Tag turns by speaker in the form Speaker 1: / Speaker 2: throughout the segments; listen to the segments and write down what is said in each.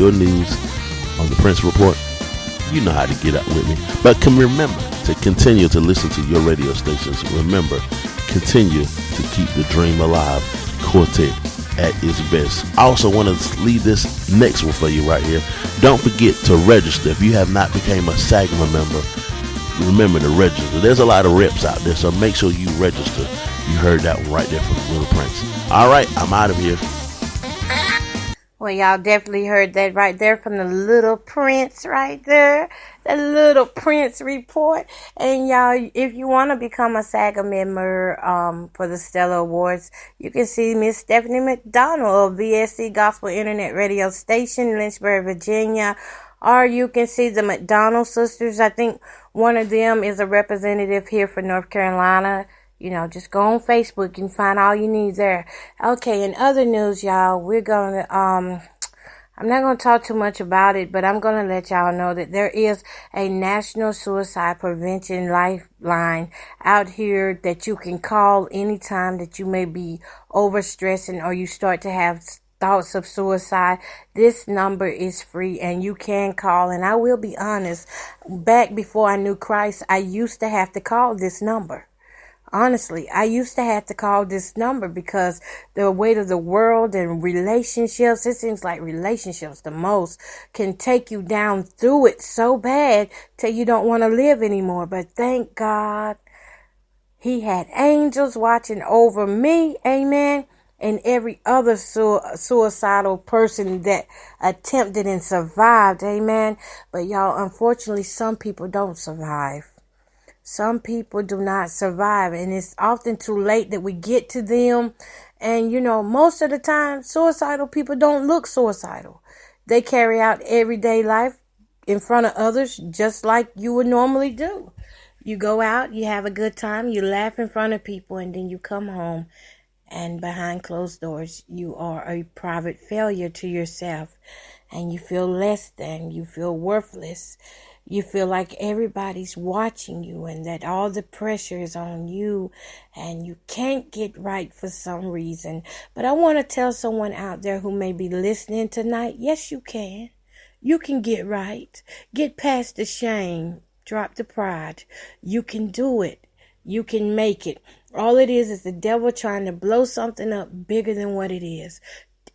Speaker 1: your news on the Prince Report, you know how to get up with me. But can remember to continue to listen to your radio stations. Remember, continue to keep the dream alive. Quartet at its best. I also want to leave this next one for you right here. Don't forget to register. If you have not become a SAGMA member, remember to register. There's a lot of reps out there, so make sure you register. You heard that one right there from the Little Prince. All right, I'm out of here.
Speaker 2: Well, y'all definitely heard that right there from the Little Prince right there. The Little Prince Report. And y'all, if you want to become a SAGA member for the Stellar Awards, you can see Miss Stephanie McDonald of VSC Gospel Internet Radio Station, Lynchburg, Virginia. Or you can see the McDonald sisters. I think one of them is a representative here for North Carolina. You know, just go on Facebook and find all you need there. Okay, in other news, y'all, we're going to, I'm not going to talk too much about it, but I'm going to let y'all know that there is a National Suicide Prevention Lifeline out here that you can call anytime that you may be overstressing or you start to have thoughts of suicide. This number is free and you can call. And I will be honest, back before I knew Christ, I used to have to call this number. Honestly, I used to have to call this number because the weight of the world and relationships, it seems like relationships the most can take you down through it so bad till you don't want to live anymore. But thank God he had angels watching over me. Amen. And every other suicidal person that attempted and survived. Amen. But y'all, unfortunately, some people don't survive. Some people do not survive, and it's often too late that we get to them. And, you know, most of the time, suicidal people don't look suicidal. They carry out everyday life in front of others just like you would normally do. You go out, you have a good time, you laugh in front of people, and then you come home, and behind closed doors, you are a private failure to yourself, and you feel less than, you feel worthless. You feel like everybody's watching you and that all the pressure is on you and you can't get right for some reason. But I want to tell someone out there who may be listening tonight, yes, you can. You can get right. Get past the shame. Drop the pride. You can do it. You can make it. All it is the devil trying to blow something up bigger than what it is.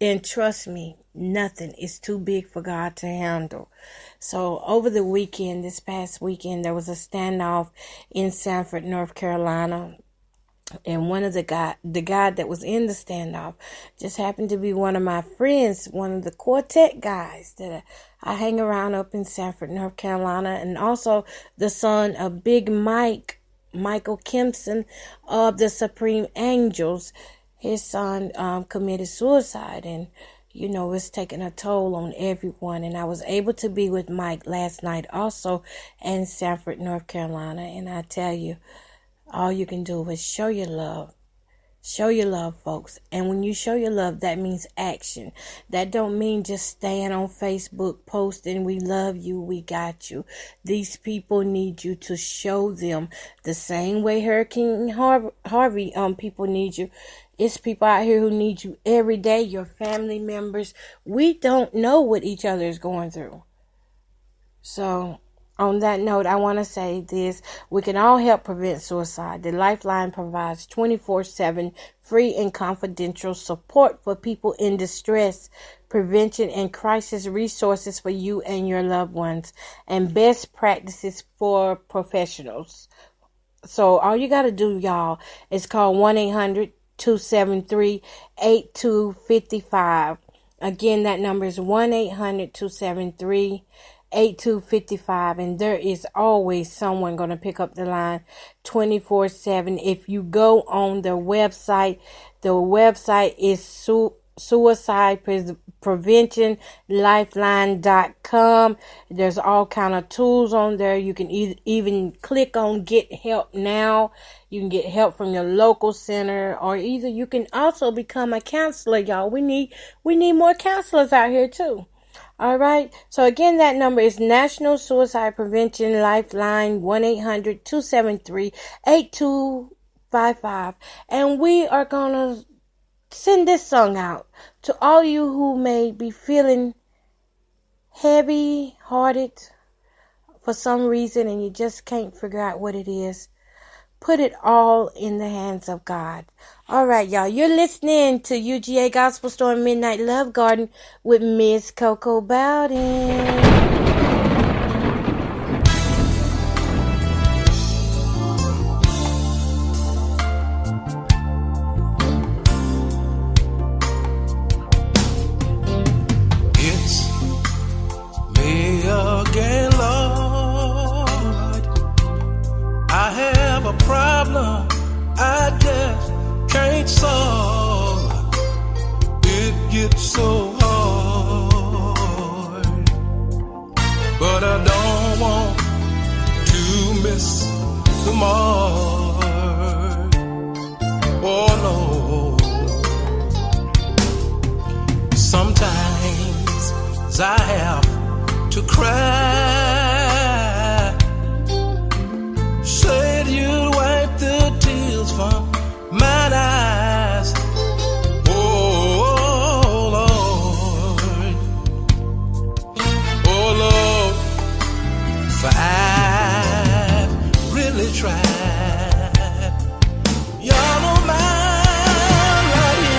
Speaker 2: And trust me, nothing is too big for God to handle. So over the weekend, this past weekend, there was a standoff in Sanford, North Carolina. And one of the guy that was in the standoff just happened to be one of my friends, one of the quartet guys that I hang around up in Sanford, North Carolina. And also the son of Big Mike, Michael Kempson of the Supreme Angels. His son committed suicide, and you know, it's taking a toll on everyone. And I was able to be with Mike last night also in Sanford, North Carolina. And I tell you, all you can do is show your love. Show your love, folks. And when you show your love, that means action. That don't mean just staying on Facebook posting, we love you, we got you. These people need you to show them the same way Hurricane Harvey people need you. It's people out here who need you every day, your family members. We don't know what each other is going through. So, on that note, I want to say this. We can all help prevent suicide. The Lifeline provides 24/7 free and confidential support for people in distress, prevention, and crisis resources for you and your loved ones, and best practices for professionals. So, all you got to do, y'all, is call 1-800-273-8255. Again, that number is 1-800-273-8255, and there is always someone going to pick up the line 24/7. If you go on the website is suicide prevention lifeline.com. There's all kind of tools on there. You can even click on get help now. You can get help from your local center, or either you can also become a counselor, y'all. We need more counselors out here too. All right. So again, that number is National Suicide Prevention Lifeline, 1-800-273-8255. And we are going to send this song out to all you who may be feeling heavy hearted for some reason and you just can't figure out what it is, put it all in the hands of God. All right, y'all. You're listening to UGA Gospel Storm Midnight Love Garden with Miss Coco Bowden.
Speaker 3: Again, Lord, I have a problem I just can't solve. It gets so hard, but I don't want to miss the mark. Oh no, sometimes I have to cry, said you'd wipe the tears from mine eyes. Oh Lord, oh Lord, for I've really tried. Y'all don't mind right here.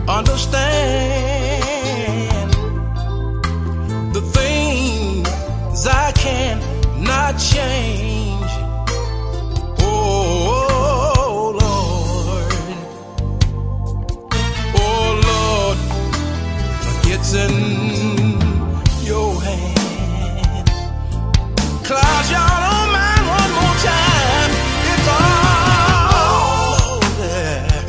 Speaker 3: Understand the things I cannot change. Oh Lord, oh Lord, it's in your hand. Clouds, y'all don't mind one more time. It's all there.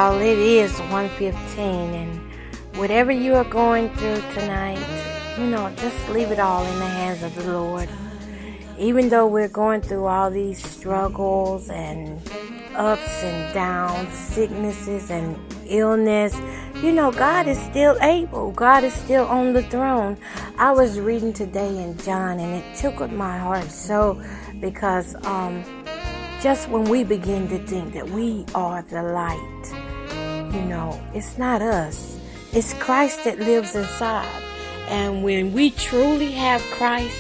Speaker 2: y'all, it is 1:15, and whatever you are going through tonight, just leave it all in the hands of the Lord. Even though we're going through all these struggles and ups and downs, sicknesses and illness, God is still able. God is still on the throne. I was reading today in John, and it tickled my heart so, because just when we begin to think that we are the light, it's not us. It's Christ that lives inside. And when we truly have Christ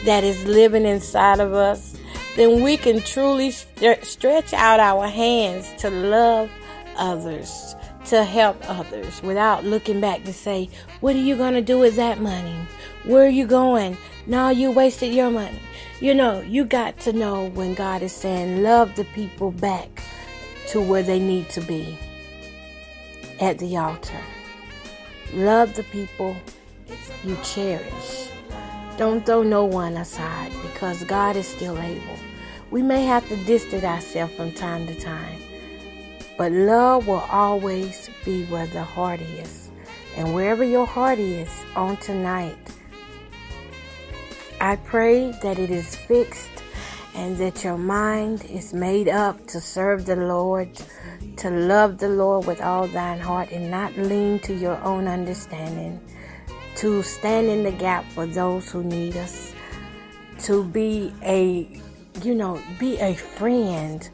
Speaker 2: that is living inside of us, then we can truly stretch out our hands to love others, to help others, without looking back to say, what are you going to do with that money? Where are you going? No, you wasted your money. You got to know when God is saying, love the people back to where they need to be, at the altar. Love the people you cherish. Don't throw no one aside, because God is still able. We may have to distance ourselves from time to time, but love will always be where the heart is. And wherever your heart is on tonight, I pray that it is fixed and that your mind is made up to serve the Lord, to love the Lord with all thine heart and not lean to your own understanding, to stand in the gap for those who need us, to be a friend.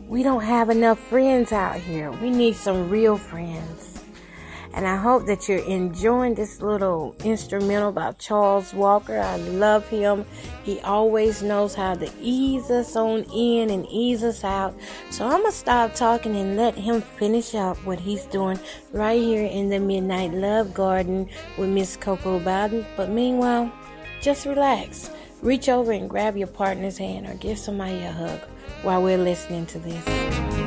Speaker 2: We don't have enough friends out here. We need some real friends. And I hope that you're enjoying this little instrumental by Charles Walker. I love him. He always knows how to ease us on in and ease us out. So I'm going to stop talking and let him finish up what he's doing right here in the Midnight Love Garden with Miss Coco Bowden. But meanwhile, just relax. Reach over and grab your partner's hand or give somebody a hug while we're listening to this.